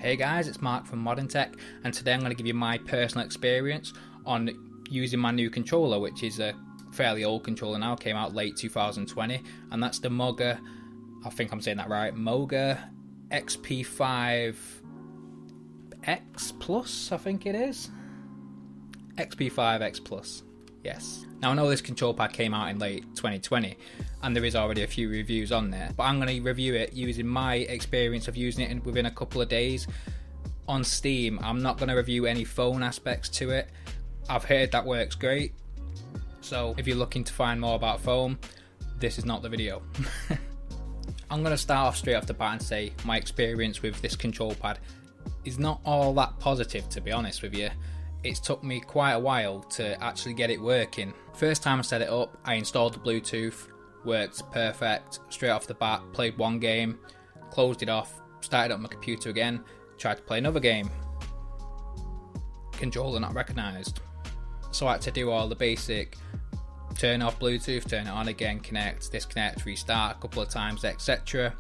Hey guys, it's Mark from Modern Tech, and today I'm going to give you my personal experience on using my new controller, which is a fairly old controller now, came out late 2020, and that's the MOGA, I think I'm saying that right, MOGA XP5-X Plus, I think it is. XP5-X Plus, yes. Now I know this control pad came out in late 2020 and there is already a few reviews on there, but I'm going to review it using my experience of using it within a couple of days on Steam. I'm not going to review any phone aspects to it. I've heard that works great, so if you're looking to find more about phone, this is not the video. I'm going to start off straight off the bat and say my experience with this control pad is not all that positive, to be honest with you. It's took me quite a while to actually get it working. First time I set it up, I installed the Bluetooth, worked perfect, straight off the bat, played one game, closed it off, started up my computer again, tried to play another game. Controller not recognised. So I had to do all the basic turn off Bluetooth, turn it on again, connect, disconnect, restart a couple of times, etc.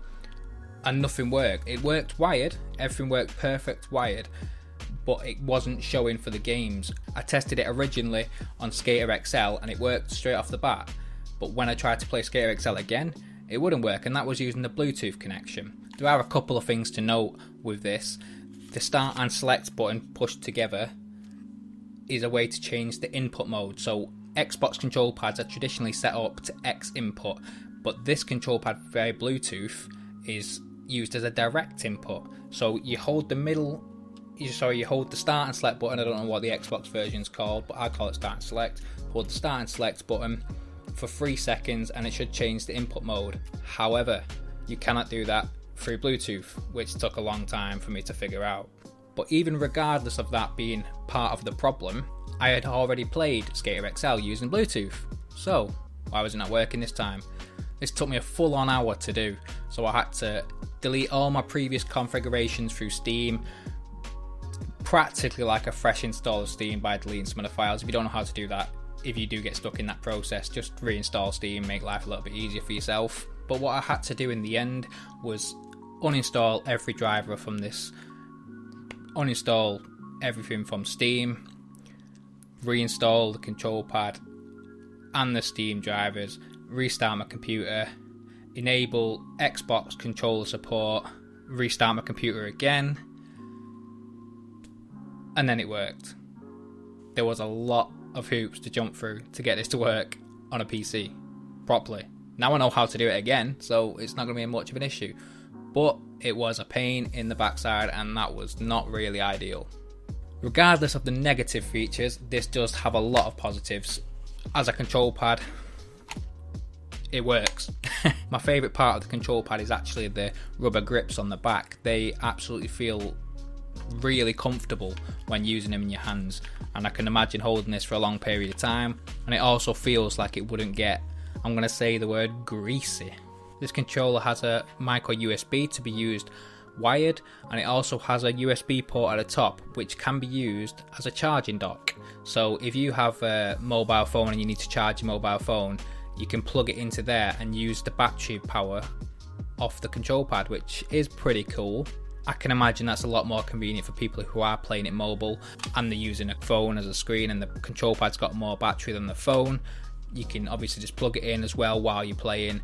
And nothing worked. It worked wired, everything worked perfect wired, but it wasn't showing for the games. I tested it originally on Skater XL and it worked straight off the bat, but when I tried to play Skater XL again, it wouldn't work, and that was using the Bluetooth connection. There are a couple of things to note with this. The start and select button pushed together is a way to change the input mode. So Xbox control pads are traditionally set up to X input, but this control pad via Bluetooth is used as a direct input. So you hold the you hold the start and select button. I don't know what the Xbox version is called, but I call it start and select. Hold the start and select button for 3 seconds and it should change the input mode. However, you cannot do that through Bluetooth, which took a long time for me to figure out. But even regardless of that being part of the problem, I had already played Skater XL using Bluetooth. So why was it not working this time? This took me a full on hour to do, so I had to delete all my previous configurations through Steam, practically like a fresh install of Steam by deleting some of the files. If you don't know how to do that, if you do get stuck in that process, just reinstall Steam, make life a little bit easier for yourself. But what I had to do in the end was uninstall every driver from this, uninstall everything from Steam, reinstall the control pad and the Steam drivers, restart my computer, enable Xbox controller support, restart my computer again, and then it worked. There was a lot of hoops to jump through to get this to work on a PC properly. Now I know how to do it again, so it's not going to be much of an issue. But it was a pain in the backside, and that was not really ideal. Regardless of the negative features, this does have a lot of positives. As a control pad, it works. My favourite part of the control pad is actually the rubber grips on the back. They absolutely feel really comfortable when using them in your hands, and I can imagine holding this for a long period of time, and it also feels like it wouldn't get, I'm going to say the word, greasy. This controller has a micro USB to be used wired, and it also has a USB port at the top which can be used as a charging dock. So if you have a mobile phone and you need to charge your mobile phone, you can plug it into there and use the battery power off the control pad, which is pretty cool. I can imagine that's a lot more convenient for people who are playing it mobile and they're using a phone as a screen, and the control pad's got more battery than the phone. You can obviously just plug it in as well while you're playing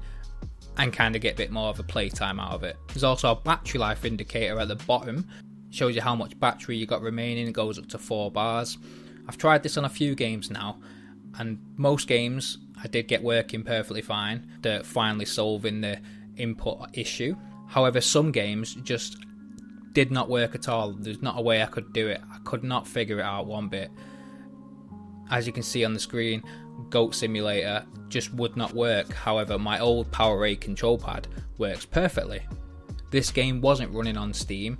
and kind of get a bit more of a playtime out of it. There's also a battery life indicator at the bottom. It shows you how much battery you got remaining. It goes up to 4 bars. I've tried this on a few games now, and most games I did get working perfectly fine, finally solving the input issue. However, some games just did not work at all. There's not a way I could do it. I could not figure it out one bit. As you can see on the screen, Goat Simulator just would not work. However, my old PowerA control pad works perfectly. This game wasn't running on Steam,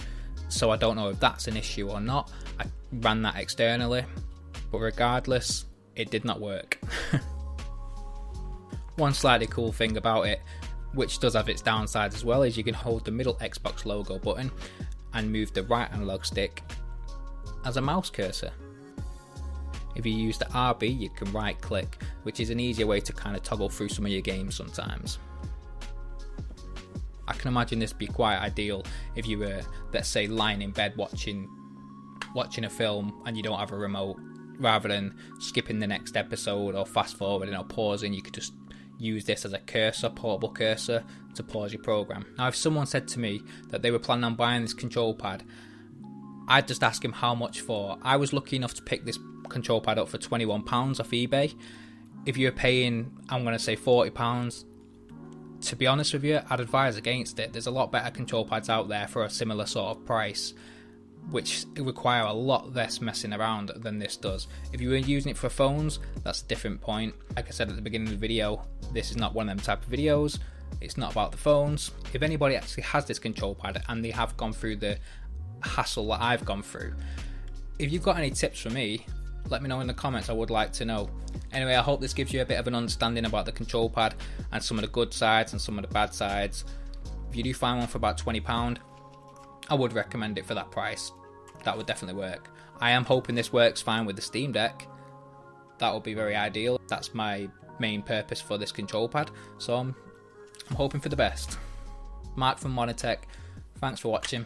so I don't know if that's an issue or not. I ran that externally, but regardless, it did not work. One slightly cool thing about it, which does have its downsides as well, is you can hold the middle Xbox logo button and move the right analog stick as a mouse cursor. If you use the RB, you can right click, which is an easier way to kind of toggle through some of your games sometimes. I can imagine this be quite ideal if you were, let's say, lying in bed watching a film and you don't have a remote. Rather than skipping the next episode or fast forwarding or pausing, you could just use this as a cursor, portable cursor, to pause your program. Now, if someone said to me that they were planning on buying this control pad, I'd just ask him how much for. I was lucky enough to pick this control pad up for £21 off eBay. If you're paying, I'm going to say £40, to be honest with you, I'd advise against it. There's a lot better control pads out there for a similar sort of price, which require a lot less messing around than this does. If you were using it for phones, that's a different point. Like I said at the beginning of the video, this is not one of them type of videos. It's not about the phones. If anybody actually has this control pad and they have gone through the hassle that I've gone through, if you've got any tips for me, let me know in the comments. I would like to know. Anyway, I hope this gives you a bit of an understanding about the control pad and some of the good sides and some of the bad sides. If you do find one for about £20, I would recommend it for that price. That would definitely work. I am hoping this works fine with the Steam Deck. That would be very ideal. That's my main purpose for this control pad. So I'm hoping for the best. Mark from Monitech. Thanks for watching.